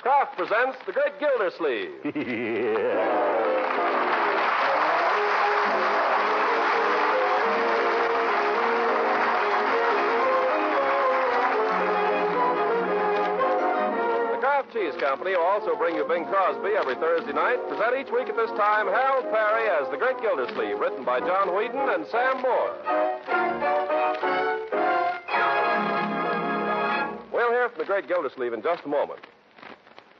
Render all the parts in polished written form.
Kraft presents The Great Gildersleeve. Yeah. Cheese Company will also bring you Bing Crosby every Thursday night. Present each week at this time Harold Perry as The Great Gildersleeve, written by John Whedon and Sam Moore. We'll hear from The Great Gildersleeve in just a moment.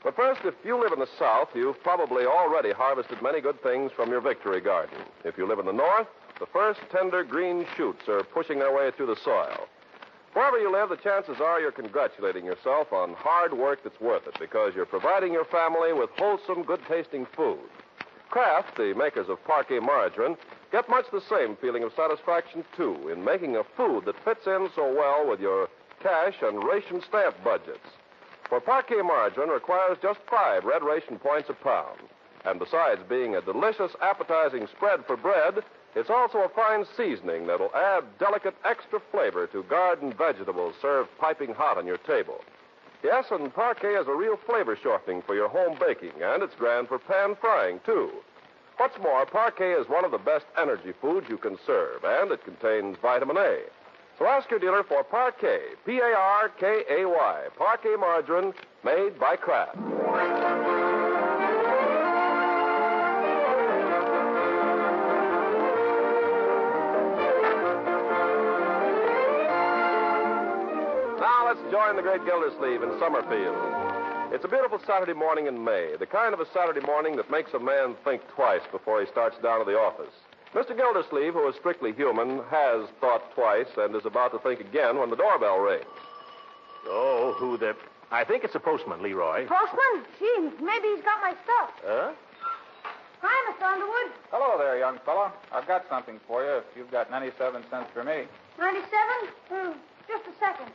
But first, if you live in the South, you've probably already harvested many good things from your victory garden. If you live in the North, the first tender green shoots are pushing their way through the soil. Wherever you live, the chances are you're congratulating yourself on hard work that's worth it because you're providing your family with wholesome, good-tasting food. Kraft, the makers of Parquet margarine, get much the same feeling of satisfaction, too, in making a food that fits in so well with your cash and ration stamp budgets. For Parquet margarine requires just 5 red ration points a pound. And besides being a delicious, appetizing spread for bread, it's also a fine seasoning that'll add delicate extra flavor to garden vegetables served piping hot on your table. Yes, and Parquet is a real flavor shortening for your home baking, and it's grand for pan frying, too. What's more, Parquet is one of the best energy foods you can serve, and it contains vitamin A. So ask your dealer for Parquet, P-A-R-K-A-Y, Parquet margarine made by Kraft. Let's join the Great Gildersleeve in Summerfield. It's a beautiful Saturday morning in May, the kind of a Saturday morning that makes a man think twice before he starts down to the office. Mr. Gildersleeve, who is strictly human, has thought twice and is about to think again when the doorbell rings. Oh, who the... I think it's a postman, Leroy. Postman? Gee, maybe he's got my stuff. Huh? Hi, Mr. Underwood. Hello there, young fellow. I've got something for you if you've got 97 cents for me. 97? Just a second.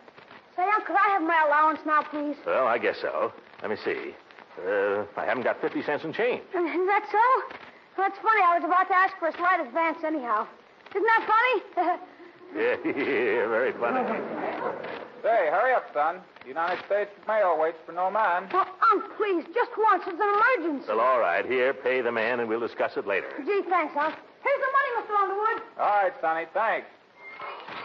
Say, could I have my allowance now, please? Well, I guess so. Let me see. I haven't got 50 cents in change. Is that so? That's funny. I was about to ask for a slight advance anyhow. Isn't that funny? Yeah, very funny. Say, hurry up, son. The United States mail waits for no man. Well, please, just once. It's an emergency. Well, all right. Here, pay the man, and we'll discuss it later. Gee, thanks, Unc. Here's the money, Mr. Underwood. All right, Sonny, thanks.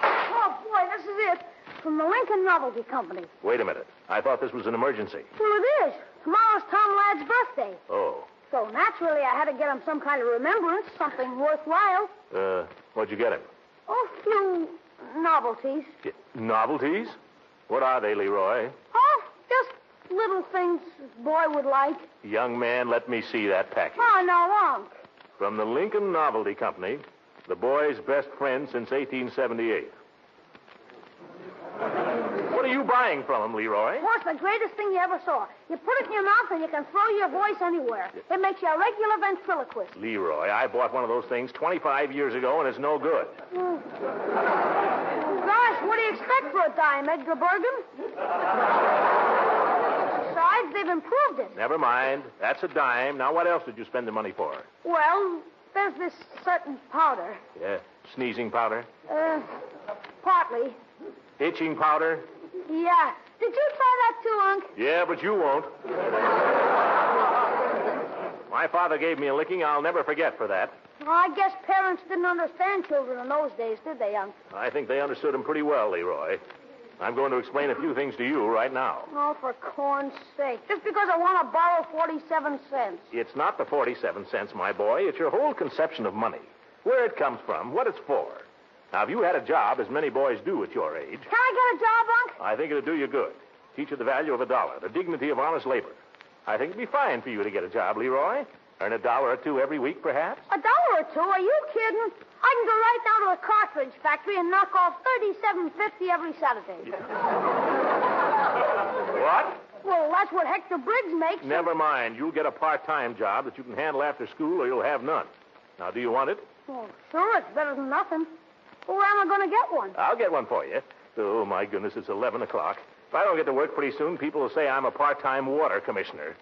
Oh, boy, this is it. From the Lincoln Novelty Company. Wait a minute. I thought this was an emergency. Well, it is. Tomorrow's Tom Ladd's birthday. Oh. So, naturally, I had to get him some kind of remembrance, something worthwhile. What'd you get him? Oh, a few novelties. Yeah, novelties? What are they, Leroy? Oh, just little things a boy would like. Young man, let me see that package. Oh, no, Unc. From the Lincoln Novelty Company, the boy's best friend since 1878. What are you buying from him, Leroy? Oh, it's the greatest thing you ever saw. You put it in your mouth and you can throw your voice anywhere. It makes you a regular ventriloquist. Leroy, I bought one of those things 25 years ago, and it's no good. Gosh, what do you expect for a dime, Edgar Bergen? Besides, they've improved it. Never mind. That's a dime. Now, what else did you spend the money for? Well, there's this certain powder. Yeah, sneezing powder? Partly. Itching powder? Yeah. Did you try that too, Unc? Yeah, but you won't. My father gave me a licking I'll never forget for that. Well, I guess parents didn't understand children in those days, did they, Unc? I think they understood him pretty well, Leroy. I'm going to explain a few things to you right now. Oh, for corn's sake. Just because I want to borrow 47 cents. It's not the 47 cents, my boy. It's your whole conception of money. Where it comes from, what it's for. Now, if you had a job, as many boys do at your age... Can I get a job, Unc? I think it'd do you good. Teach you the value of $1, the dignity of honest labor. I think it'd be fine for you to get a job, Leroy. Earn $1 or $2 every week, perhaps. $1 or $2? Are you kidding? I can go right down to the cartridge factory and knock off $37.50 every Saturday. What? Well, that's what Hector Briggs makes. Never mind. You'll get a part-time job that you can handle after school, or you'll have none. Now, do you want it? Well, sure, it's better than nothing. Well, where am I going to get one? I'll get one for you. Oh, my goodness, it's 11 o'clock. If I don't get to work pretty soon, people will say I'm a part-time water commissioner.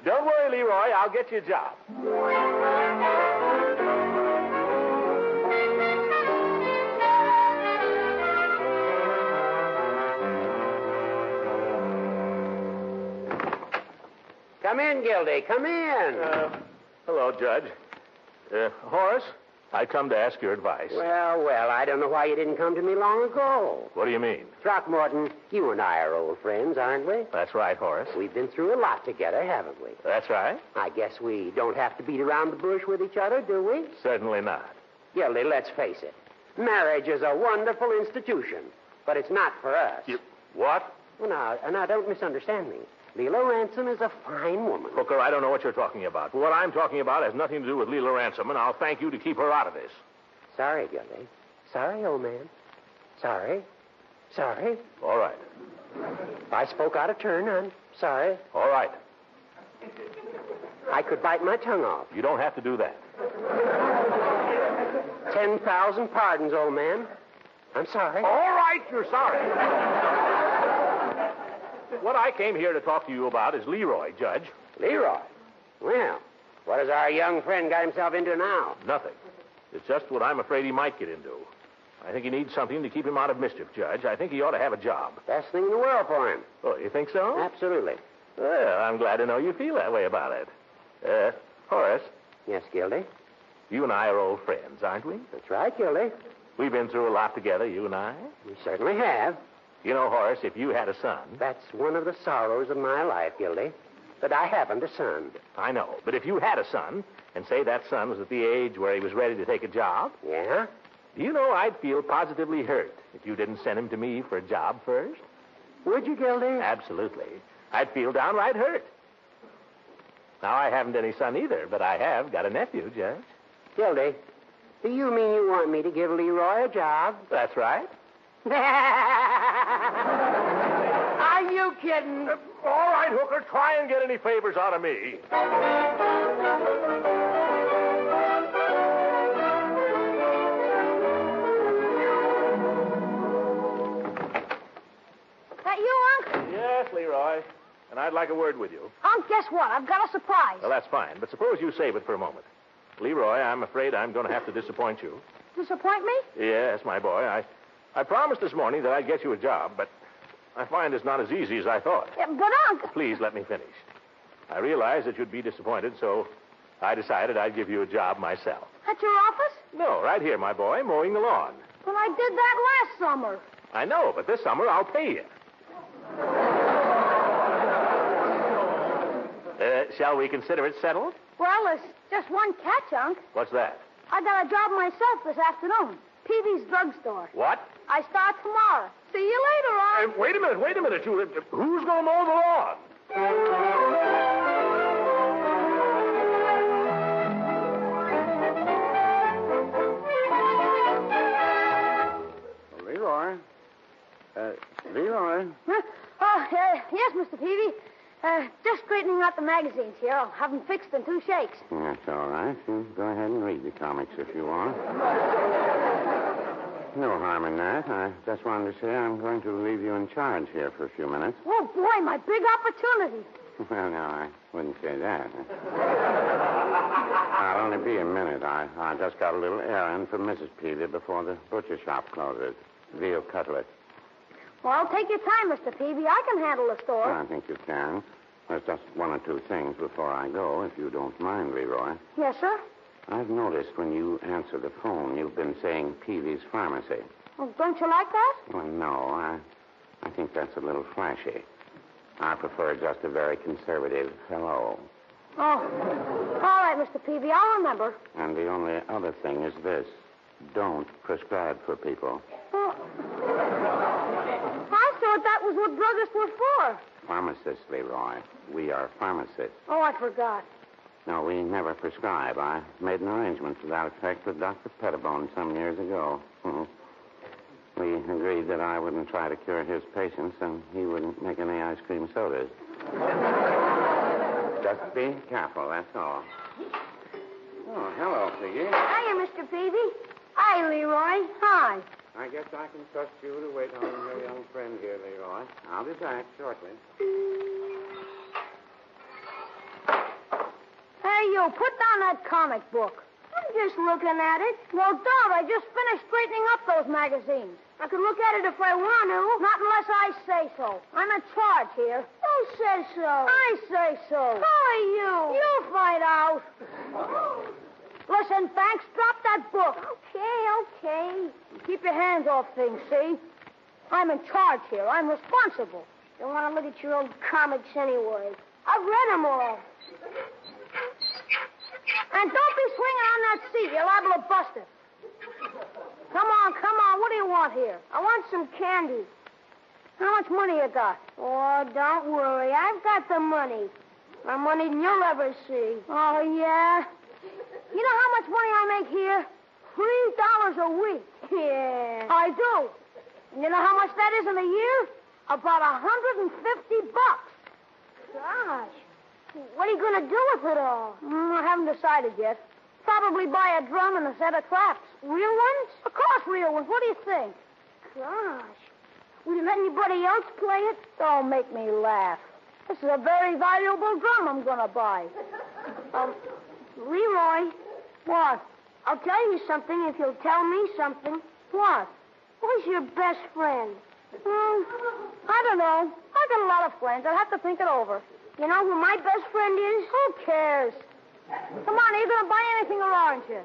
Don't worry, Leroy. I'll get you a job. Come in, Gildy. Come in. Hello, Judge. Horace, I come to ask your advice. Well, I don't know why you didn't come to me long ago. What do you mean? Throckmorton, you and I are old friends, aren't we? That's right, Horace. We've been through a lot together, haven't we? That's right. I guess we don't have to beat around the bush with each other, do we? Certainly not. Gildy, let's face it. Marriage is a wonderful institution, but it's not for us. What? Well, now, don't misunderstand me. Leela Ransom is a fine woman. Hooker, I don't know what you're talking about. What I'm talking about has nothing to do with Leela Ransom, and I'll thank you to keep her out of this. Sorry, Gildy. Sorry, old man. Sorry. Sorry. All right. If I spoke out of turn, I'm sorry. All right. I could bite my tongue off. You don't have to do that. 10,000 pardons, old man. I'm sorry. All right, you're sorry. What I came here to talk to you about is Leroy, Judge. Leroy? Well, what has our young friend got himself into now? Nothing. It's just what I'm afraid he might get into. I think he needs something to keep him out of mischief, Judge. I think he ought to have a job. Best thing in the world for him. Oh, you think so? Absolutely. Well, I'm glad to know you feel that way about it. Horace, Yes, Gildy? you and I are old friends, aren't we? That's right, Gildy. We've been through a lot together, you and I. We certainly have. You know, Horace, if you had a son... That's one of the sorrows of my life, Gildy. That I haven't a son. I know, but if you had a son, and say that son was at the age where he was ready to take a job... Yeah? You know, I'd feel positively hurt if you didn't send him to me for a job first. Would you, Gildy? Absolutely. I'd feel downright hurt. Now, I haven't any son either, but I have got a nephew, Judge. Gildy, do you mean you want me to give Leroy a job? That's right. Are you kidding? All right, Hooker, try and get any favors out of me. That you, Unc? Yes, Leroy. And I'd like a word with you. Unc, guess what? I've got a surprise. Well, that's fine, but suppose you save it for a moment. Leroy, I'm afraid I'm going to have to disappoint you. Disappoint me? Yes, my boy. I promised this morning that I'd get you a job, but I find it's not as easy as I thought. Yeah, but, Unc... Please let me finish. I realized that you'd be disappointed, so I decided I'd give you a job myself. At your office? No, right here, my boy, mowing the lawn. But I did that last summer. I know, but this summer I'll pay you. Shall we consider it settled? Well, there's just one catch, Unc. What's that? I got a job myself this afternoon. Peavy's drugstore. What? I start tomorrow. See you later, Unc. Wait a minute. Who's going to mow the lawn? Leroy? Leroy? Huh? Oh, yes, Mr. Peavy. Just straightening out the magazines here. I'll have them fixed in 2 shakes. That's all right. You go ahead and read the comics if you want. No harm in that. I just wanted to say I'm going to leave you in charge here for a few minutes. Oh, boy, my big opportunity. Well, no, I wouldn't say that. I'll only be a minute. I just got a little errand for Mrs. Peavy before the butcher shop closes. Veal cutlet. Well, take your time, Mr. Peavy. I can handle the store. I think you can. There's just 1 or 2 things before I go, if you don't mind, Leroy. Yes, sir? I've noticed when you answer the phone, you've been saying Peavy's Pharmacy. Oh, don't you like that? Well, no, I think that's a little flashy. I prefer just a very conservative hello. Oh, all right, Mr. Peavy. I'll remember. And the only other thing is this. Don't prescribe for people. Oh. I thought that was what druggists were for. Pharmacists, Leroy. We are pharmacists. Oh, I forgot. No, we never prescribe. I made an arrangement to that effect with Dr. Pettibone some years ago. We agreed that I wouldn't try to cure his patients and he wouldn't make any ice cream sodas. Just be careful, that's all. Oh, hello, Piggy. Hiya, Mr. Peavy. Hi, Leroy. Hi. I guess I can trust you to wait on your young friend here, Leroy. I'll be back shortly. Hey, you, put down that comic book. I'm just looking at it. No doubt, I just finished straightening up those magazines. I could look at it if I want to, not unless I say so. I'm in charge here. Who says so? I say so. Who are you? You'll find out. Listen, Banks, drop that book. Okay. Keep your hands off things, see? I'm in charge here. I'm responsible. Don't want to look at your old comics anyway. I've read them all. And don't be swinging on that seat. You're liable to bust it. Come on. What do you want here? I want some candy. How much money you got? Oh, don't worry. I've got the money. More money than you'll ever see. Oh, yeah? You know how much money I make here? $3 a week. Yeah. I do. And you know how much that is in a year? About $150. Gosh. What are you going to do with it all? I haven't decided yet. Probably buy a drum and a set of claps. Real ones? Of course, real ones. What do you think? Gosh. Will you let anybody else play it? Don't make me laugh. This is a very valuable drum I'm going to buy. Leroy. What? I'll tell you something if you'll tell me something. What? Who's your best friend? I don't know. I've got a lot of friends. I'll have to think it over. You know who my best friend is? Who cares? Come on, are you going to buy anything or aren't you?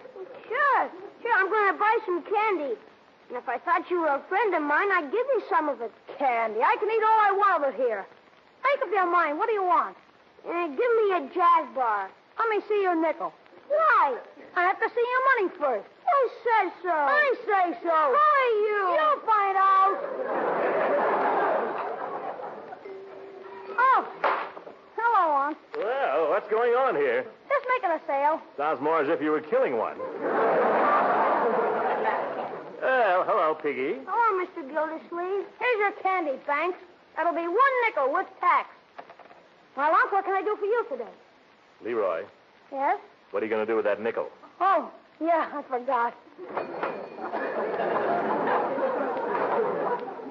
Sure. I'm going to buy some candy. And if I thought you were a friend of mine, I'd give you some of it. Candy. I can eat all I want of it here. Make up your mind. What do you want? Give me a jazz bar. Let me see your nickel. Why? I have to see your money first. Who says so? I say so. Who are you? You'll find out. Oh. Hello, Unc. Well, what's going on here? Just making a sale. Sounds more as if you were killing one. Well, hello, Piggy. Hello, Mr. Gildersleeve. Here's your candy, Banks. That'll be $1 nickel with tax. Well, Unc, what can I do for you today? Leroy, Yes? what are you going to do with that nickel? Oh, yeah, I forgot.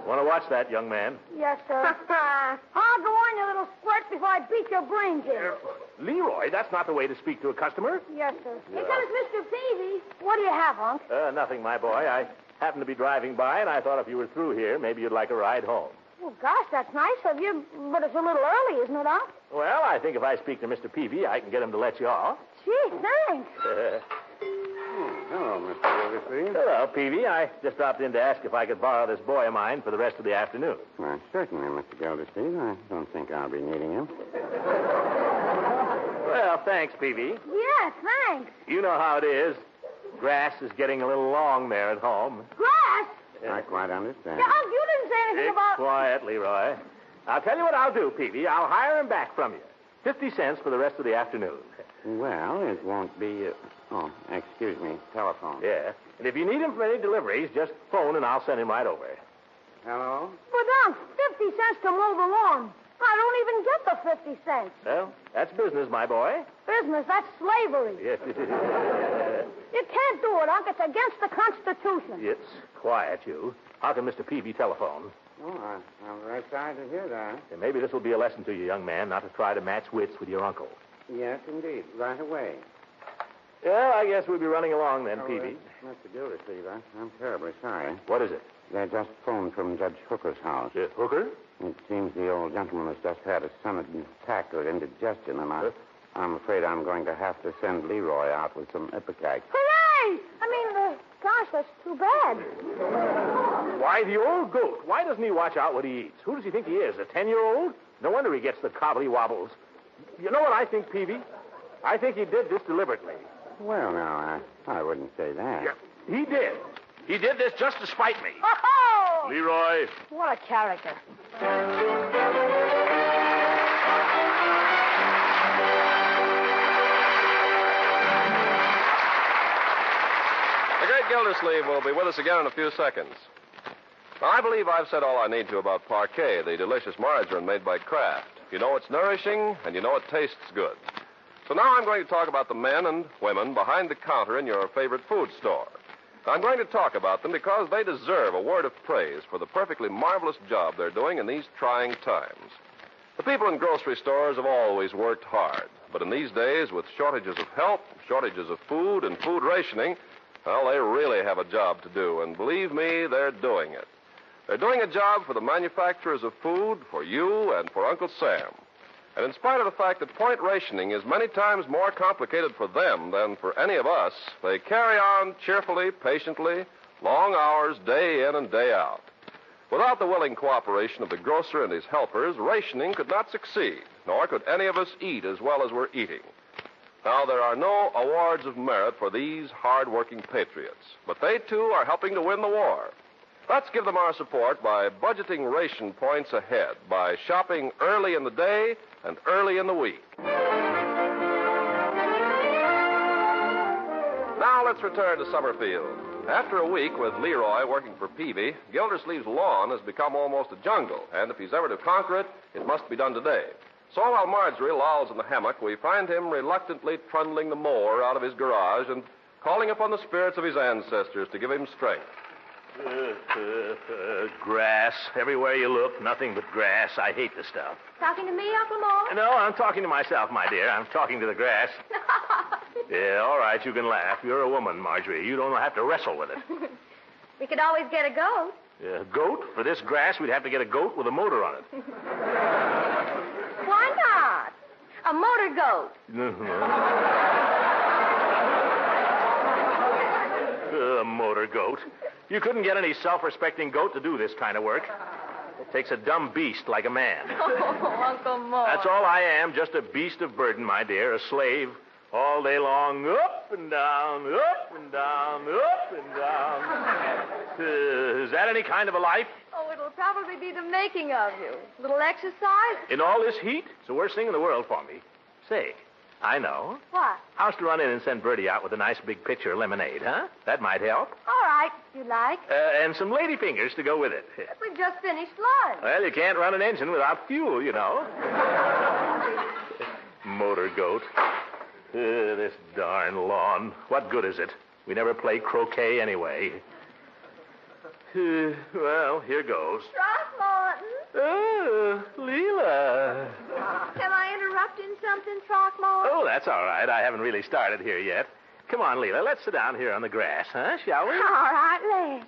Want to watch that, young man? Yes, sir. I'll go on, you little squirt, before I beat your brains in. Leroy, that's not the way to speak to a customer. Yes, sir. Here comes Mr. Peavy. What do you have, Unc? Nothing, my boy. I happened to be driving by, and I thought if you were through here, maybe you'd like a ride home. Oh, gosh, that's nice of you, but it's a little early, isn't it, Unc? Well, I think if I speak to Mr. Peavy, I can get him to let you off. Gee, thanks. Hello, Mr. Gildersleeve. Hello, Peavy. I just dropped in to ask if I could borrow this boy of mine for the rest of the afternoon. Well, certainly, Mr. Gildersleeve. I don't think I'll be needing him. Well, thanks, Peavy. Yeah, thanks. You know how it is. Grass is getting a little long there at home. Grass? I quite understand. Yeah, Unc, you didn't say anything Be about... quiet, Leroy. I'll tell you what I'll do, Peavy. I'll hire him back from you. 50 cents for the rest of the afternoon. Well, it won't be... Oh, excuse me. Telephone. Yeah. And if you need him for any deliveries, just phone and I'll send him right over. Hello? But, Unc, 50 cents to mow the lawn. I don't even get the 50 cents. Well, that's business, my boy. Business, that's slavery. Yes. You can't do it, Unc. It's against the Constitution. It's quiet, you. How can Mr. Peavy telephone? Oh, I'm very sorry to hear that. And maybe this will be a lesson to you, young man, not to try to match wits with your uncle. Yes, indeed. Right away. Well, I guess we'll be running along then, Peavy. Mr. Gildersleeve, I'm terribly sorry. What is it? They just phoned from Judge Hooker's house. Hooker? It seems the old gentleman has just had a sudden attack of indigestion, and I'm afraid I'm going to have to send Leroy out with some ipecac. Hooray! Gosh, that's too bad. Why, the old goat. Why doesn't he watch out what he eats? Who does he think he is, a 10-year-old? No wonder he gets the cobbly wobbles. You know what I think, Peavy? I think he did this deliberately. Well, now, I wouldn't say that. Yeah, he did. He did this just to spite me. Oh! Leroy. What a character. The great Gildersleeve will be with us again in a few seconds. Now, I believe I've said all I need to about Parquet, the delicious margarine made by Kraft. You know it's nourishing, and you know it tastes good. So now I'm going to talk about the men and women behind the counter in your favorite food store. I'm going to talk about them because they deserve a word of praise for the perfectly marvelous job they're doing in these trying times. The people in grocery stores have always worked hard, but in these days, with shortages of help, shortages of food, and food rationing, well, they really have a job to do, and believe me, they're doing it. They're doing a job for the manufacturers of food, for you, and for Uncle Sam. And in spite of the fact that point rationing is many times more complicated for them than for any of us, they carry on cheerfully, patiently, long hours, day in and day out. Without the willing cooperation of the grocer and his helpers, rationing could not succeed, nor could any of us eat as well as we're eating. Now, there are no awards of merit for these hard-working patriots, but they, too, are helping to win the war. Let's give them our support by budgeting ration points ahead, by shopping early in the day and early in the week. Now let's return to Summerfield. After a week with Leroy working for Peavy, Gildersleeve's lawn has become almost a jungle, and if he's ever to conquer it, it must be done today. So while Marjorie lolls in the hammock, we find him reluctantly trundling the mower out of his garage and calling upon the spirits of his ancestors to give him strength. Grass. Everywhere you look, nothing but grass. I hate the stuff. Talking to me, Uncle Mort? No, I'm talking to myself, my dear. I'm talking to the grass. Yeah, all right, you can laugh. You're a woman, Marjorie. You don't have to wrestle with it. We could always get a goat. A goat? For this grass, we'd have to get a goat with a motor on it. Why not? A motor goat. A motor goat. You couldn't get any self-respecting goat to do this kind of work. It takes a dumb beast like a man. Oh, Uncle Mort. That's all I am, just a beast of burden, my dear, a slave. All day long, up and down, up and down, up and down. Is that any kind of a life? Oh, it'll probably be the making of you. A little exercise? In all this heat? It's the worst thing in the world for me. Say, I know. What? How's to run in and send Bertie out with a nice big pitcher of lemonade, huh? That might help. All right, if you like. And some lady fingers to go with it. We've just finished lunch. Well, you can't run an engine without fuel, you know. Motor goat. This darn lawn. What good is it? We never play croquet anyway. Well, here goes. Throckmorton. Oh, Leela. Am I interrupting something, Throckmorton? Oh, that's all right. I haven't really started here yet. Come on, Leela. Let's sit down here on the grass, huh? Shall we? All right, let's.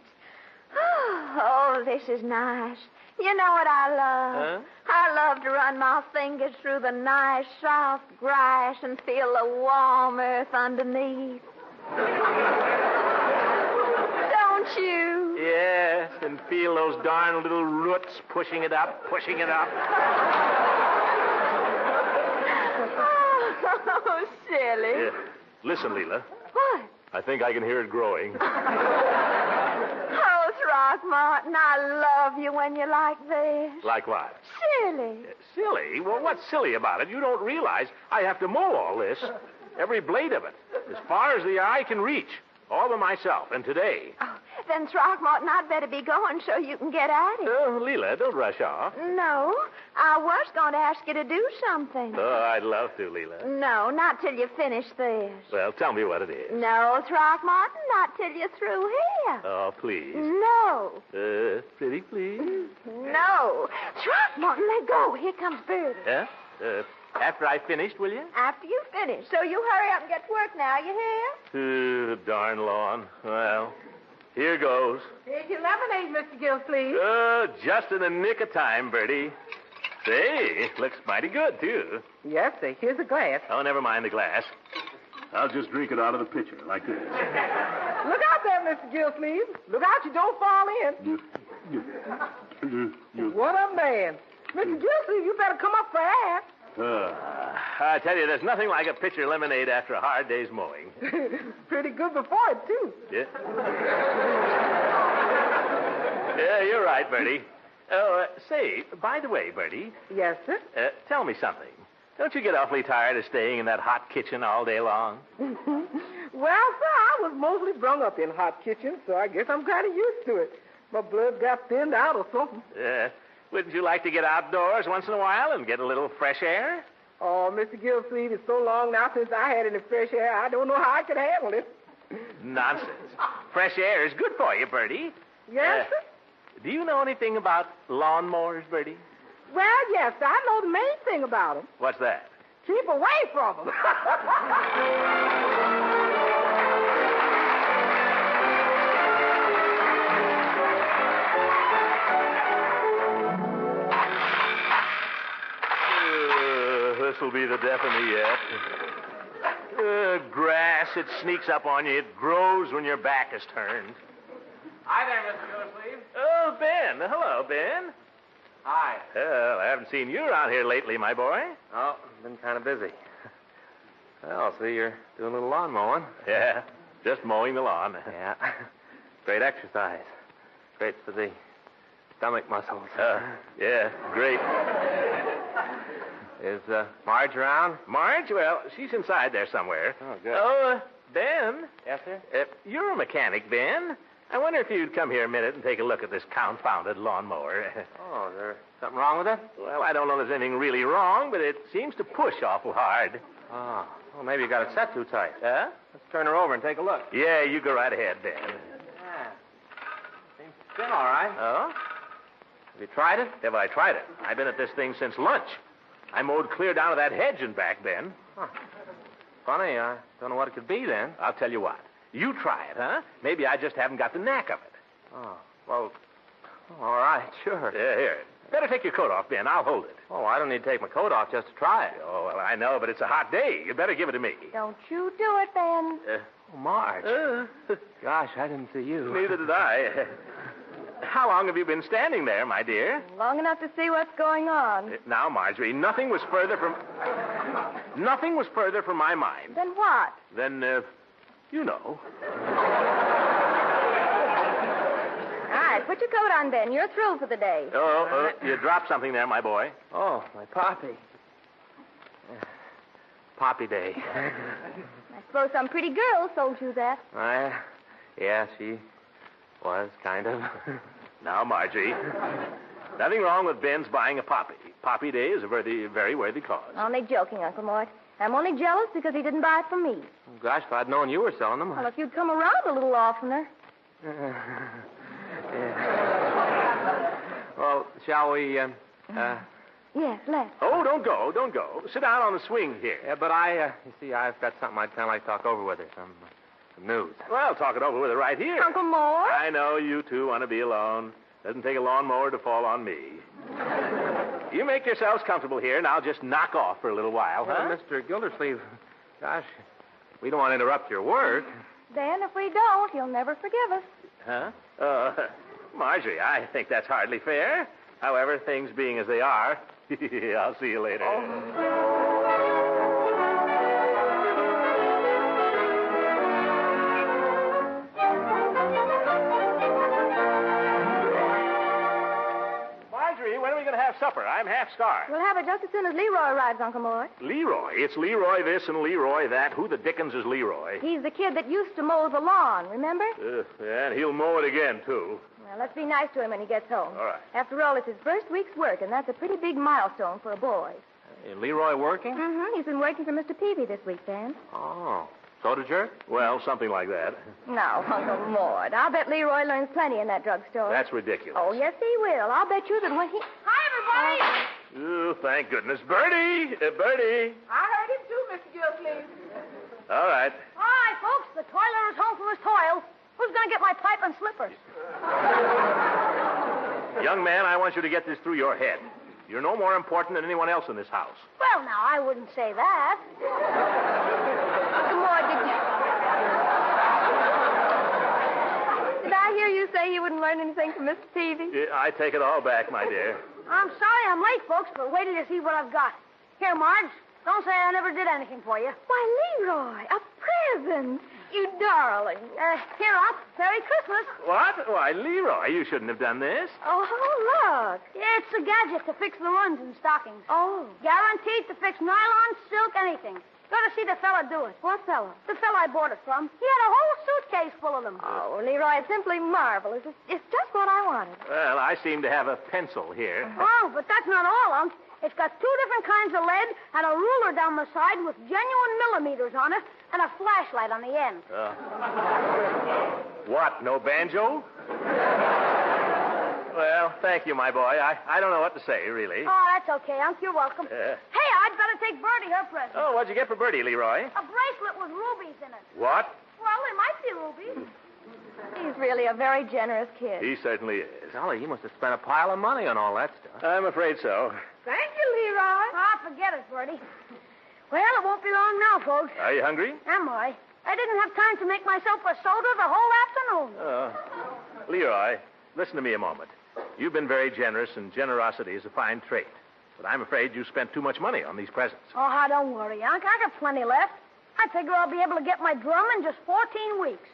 Oh, this is nice. You know what I love? Huh? I love to run my fingers through the nice, soft grass and feel the warm earth underneath. Don't you? Yes, and feel those darn little roots pushing it up, pushing it up. Oh, silly. Listen, Leela. What? I think I can hear it growing. Oh, Throckmorton, I love you when you're like this. Like what? Silly. Silly? Well, what's silly about it? You don't realize I have to mow all this. Every blade of it. As far as the eye can reach. All by myself. And today. Oh, then, Throckmorton, I'd better be going so you can get at it. Oh, Leela, don't rush off. No, I was going to ask you to do something. Oh, I'd love to, Leela. No, not till you finish this. Well, tell me what it is. No, Throckmorton, not till you're through here. Oh, please. No. Pretty please. No. Throckmorton, let go. Here comes Birdie. Yeah? After I finished, will you? After you finish. So you hurry up and get to work now, you hear? Darn lawn. Well, here goes. Here's your lemonade, Mr. Gildersleeve. Just in the nick of time, Bertie. Say, looks mighty good, too. Yes, sir. Here's a glass. Oh, never mind the glass. I'll just drink it out of the pitcher, like this. Look out there, Mr. Gildersleeve. Look out you don't fall in. What a man. Mr. Gildersleeve, you better come up for air. I tell you, there's nothing like a pitcher of lemonade after a hard day's mowing. Pretty good before it, too. Yeah? Yeah, you're right, Bertie. Oh, say, by the way, Bertie. Yes, sir. Tell me something. Don't you get awfully tired of staying in that hot kitchen all day long? Well, sir, I was mostly brung up in hot kitchens, so I guess I'm kind of used to it. My blood got thinned out or something. Wouldn't you like to get outdoors once in a while and get a little fresh air? Oh, Mr. Gildersleeve, it's so long now since I had any fresh air, I don't know how I could handle it. Nonsense. Fresh air is good for you, Bertie. Yes, sir? Do you know anything about lawnmowers, Bertie? Well, yes, I know the main thing about them. What's that? Keep away from them. this'll be the death of me yet. Grass, it sneaks up on you. It grows when your back is turned. Hi there, Mr. Gildersleeve. Oh, Ben. Hello, Ben. Hi. Well, I haven't seen you around here lately, my boy. Oh, been kind of busy. Well, see, you're doing a little lawn mowing. Yeah, just mowing the lawn. Yeah. Great exercise. Great for the stomach muscles. Yeah, great. Is Marge around? Marge? Well, she's inside there somewhere. Oh, good. Oh, Ben. Yes, sir? You're a mechanic, Ben. I wonder if you'd come here a minute and take a look at this confounded lawnmower. Oh, is there something wrong with it? Well, I don't know there's anything really wrong, but it seems to push awful hard. Oh, well, maybe you got it set too tight. Huh? Let's turn her over and take a look. Yeah, you go right ahead, Ben. Yeah. Seems to spin all right. Oh? Have you tried it? Have I tried it? I've been at this thing since lunch. I mowed clear down to that hedge and back, Ben. Huh. Funny, I don't know what it could be then. I'll tell you what. You try it, huh? Maybe I just haven't got the knack of it. Oh, well, all right, sure. Yeah, here. Better take your coat off, Ben. I'll hold it. Oh, I don't need to take my coat off just to try it. Oh, well, I know, but it's a hot day. You'd better give it to me. Don't you do it, Ben. Oh, Marge. Gosh, I didn't see you. Neither did I. How long have you been standing there, my dear? Long enough to see what's going on. Now, Marjorie, nothing was further from my mind Then what? than, you know. All right, put your coat on, Ben. You're through for the day. Oh, you dropped something there, my boy. Oh, my Poppy. Poppy Day. I suppose some pretty girl sold you that. Yeah, she was, kind of. Now, Margie, nothing wrong with Ben's buying a poppy. Poppy Day is a very, very worthy cause. Only joking, Uncle Mort. I'm only jealous because he didn't buy it from me. Oh, gosh, if I'd known you were selling them. Well, if you'd come around a little oftener. Well, shall we, Yes, let's. Oh, don't go. Sit down on the swing here. Yeah, but you see, I've got something I'd kind of like to talk over with her. Some news. Well, talk it over with her right here. Uncle Mort? I know you two want to be alone. Doesn't take a lawnmower to fall on me. You make yourselves comfortable here, and I'll just knock off for a little while, huh? Well, Mr. Gildersleeve, gosh, we don't want to interrupt your work. Then if we don't, he'll never forgive us. Huh? Marjorie, I think that's hardly fair. However, things being as they are, I'll see you later. Marjorie, when are we going to have supper? I'm half starved. We'll have it just as soon as Leroy arrives, Uncle Mort. Leroy? It's Leroy this and Leroy that. Who the dickens is Leroy? He's the kid that used to mow the lawn, remember? Yeah, and he'll mow it again, too. Well, let's be nice to him when he gets home. All right. After all, it's his first week's work, and that's a pretty big milestone for a boy. Is Leroy working? Mm-hmm. He's been working for Mr. Peavy this week, Ben. Oh, soda jerk? Well, something like that. No, Uncle Mort. I'll bet Leroy learns plenty in that drugstore. That's ridiculous. Oh, yes, he will. I'll bet you that when he... Hi, everybody! Oh, thank goodness. Bertie! Bertie! I heard him too, Mr. Gildersleeve. All right. Hi, folks. The toiler is home from his toil. Who's going to get my pipe and slippers? Young man, I want you to get this through your head. You're no more important than anyone else in this house. Well, now, I wouldn't say that. Uncle Mort, did I hear you say you wouldn't learn anything from Mr. Peavy? I take it all back, my dear. I'm sorry I'm late, folks, but wait till you see what I've got. Here, Marge, don't say I never did anything for you. Why, Leroy, a present. You darling. Here, Unc. Merry Christmas. What? Why, Leroy, you shouldn't have done this. Oh, look. It's a gadget to fix the runs in stockings. Oh. Guaranteed to fix nylon, silk, anything. Got to see the fella do it. What fella? The fella I bought it from. He had a whole suitcase full of them. Oh, Leroy, it's simply marvelous. It's just what I wanted. Well, I seem to have a pencil here. Oh, but that's not all, Unc. It's got 2 different kinds of lead and a ruler down the side with genuine millimeters on it and a flashlight on the end. What, no banjo? Well, thank you, my boy. I don't know what to say, really. Oh, that's okay, Unc. You're welcome. Hey, I'd better take Bertie her present. Oh, what'd you get for Bertie, Leroy? A bracelet with rubies in it. What? Well, they might be rubies. He's really a very generous kid. He certainly is. Golly, he must have spent a pile of money on all that stuff. I'm afraid so. Thank you, Leroy. Ah, forget it, Bertie. now, folks. Are you hungry? Am I? I didn't have time to make myself a soda the whole afternoon. Leroy, listen to me a moment. You've been very generous, and generosity is a fine trait. But I'm afraid you spent too much money on these presents. Oh, don't worry, Unc. I got plenty left. I figure I'll be able to get my drum in just 14 weeks.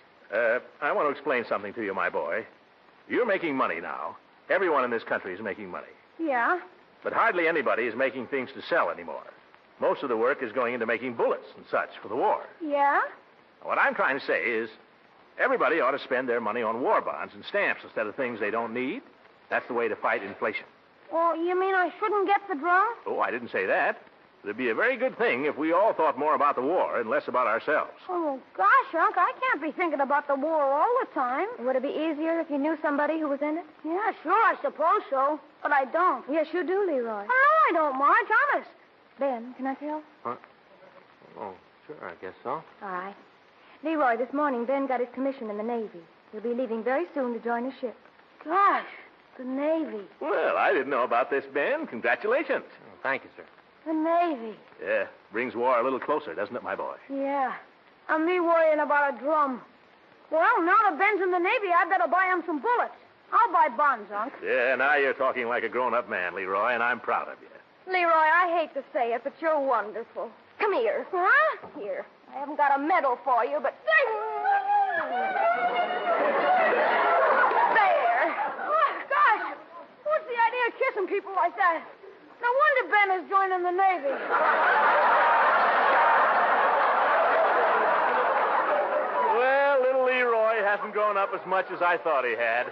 I want to explain something to you, my boy. You're making money now. Everyone in this country is making money. Yeah? But hardly anybody is making things to sell anymore. Most of the work is going into making bullets and such for the war. Yeah? What I'm trying to say is everybody ought to spend their money on war bonds and stamps instead of things they don't need. That's the way to fight inflation. Oh, you mean I shouldn't get the drum? Oh, I didn't say that. It'd be a very good thing if we all thought more about the war and less about ourselves. Oh, gosh, Unc, I can't be thinking about the war all the time. Would it be easier if you knew somebody who was in it? Yeah, sure, I suppose so. But I don't. Yes, you do, Leroy. Oh, no, I don't, Marge, honest. Ben, can I tell? Oh, sure, I guess so. All right. Leroy, this morning, Ben got his commission in the Navy. He'll be leaving very soon to join a ship. Gosh, the Navy. Well, I didn't know about this, Ben. Congratulations. Thank you, sir. The Navy. Yeah, brings war a little closer, doesn't it, my boy? Yeah. I'm me worrying about a drum. Well, now that Ben's in the Navy, I better buy him some bullets. I'll buy bonds, Unc. Yeah, now you're talking like a grown-up man, Leroy, and I'm proud of you. Leroy, I hate to say it, but you're wonderful. Come here. Huh? Here. I haven't got a medal for you, but... There. Oh, gosh. What's the idea of kissing people like that? No wonder Ben is joining the Navy. Well, little Leroy hasn't grown up as much as I thought he had.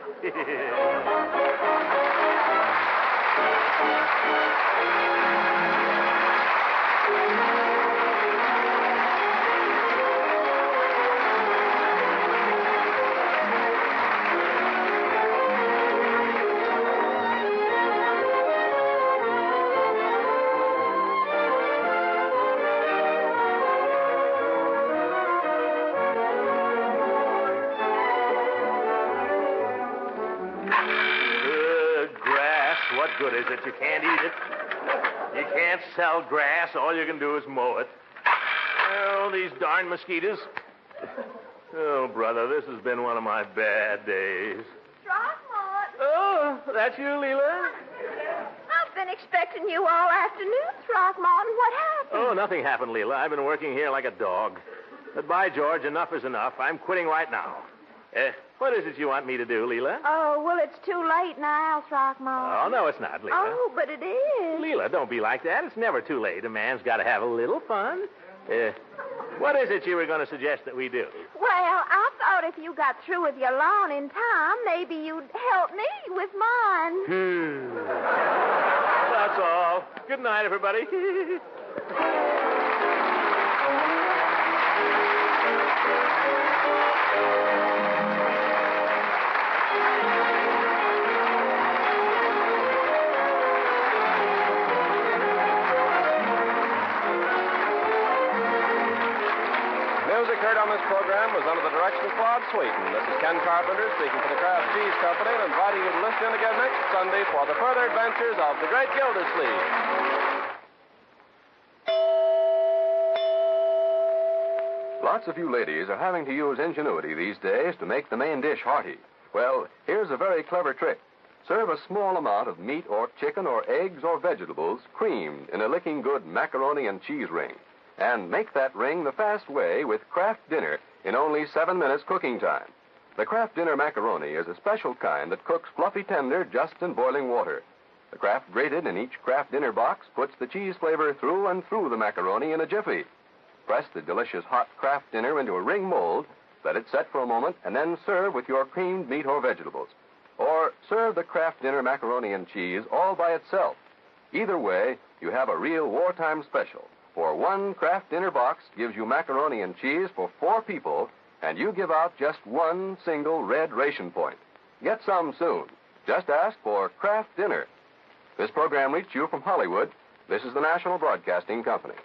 What good is it? You can't eat it. You can't sell grass. All you can do is mow it. Oh, these darn mosquitoes. Oh, brother, this has been one of my bad days. Throckmorton. Oh, that's you, Leela? I've been expecting you all afternoon, Throckmorton. What happened? Oh, nothing happened, Leela. I've been working here like a dog. But by George, enough is enough. I'm quitting right now. What is it you want me to do, Leela? Oh, well, it's too late now, Throckmorton. Oh, no, it's not, Leela. Oh, but it is. Leela, don't be like that. It's never too late. A man's got to have a little fun. What is it you were going to suggest that we do? Well, I thought if you got through with your lawn in time, maybe you'd help me with mine. That's all. Good night, everybody. Music heard on this program was under the direction of Claude Sweeten. This is Ken Carpenter speaking for the Kraft Cheese Company and inviting you to listen in again next Sunday for the further adventures of the great Gildersleeve. Lots of you ladies are having to use ingenuity these days to make the main dish hearty. Well, here's a very clever trick. Serve a small amount of meat or chicken or eggs or vegetables creamed in a licking good macaroni and cheese ring. And make that ring the fast way with Kraft Dinner in only 7 minutes cooking time. The Kraft Dinner macaroni is a special kind that cooks fluffy tender just in boiling water. The Kraft grated in each Kraft Dinner box puts the cheese flavor through and through the macaroni in a jiffy. Press the delicious hot Kraft Dinner into a ring mold, let it set for a moment, and then serve with your creamed meat or vegetables. Or serve the Kraft Dinner macaroni and cheese all by itself. Either way, you have a real wartime special. For one Kraft Dinner box gives you macaroni and cheese for 4 people, and you give out just one single red ration point. Get some soon. Just ask for Kraft Dinner. This program reached you from Hollywood. This is the National Broadcasting Company.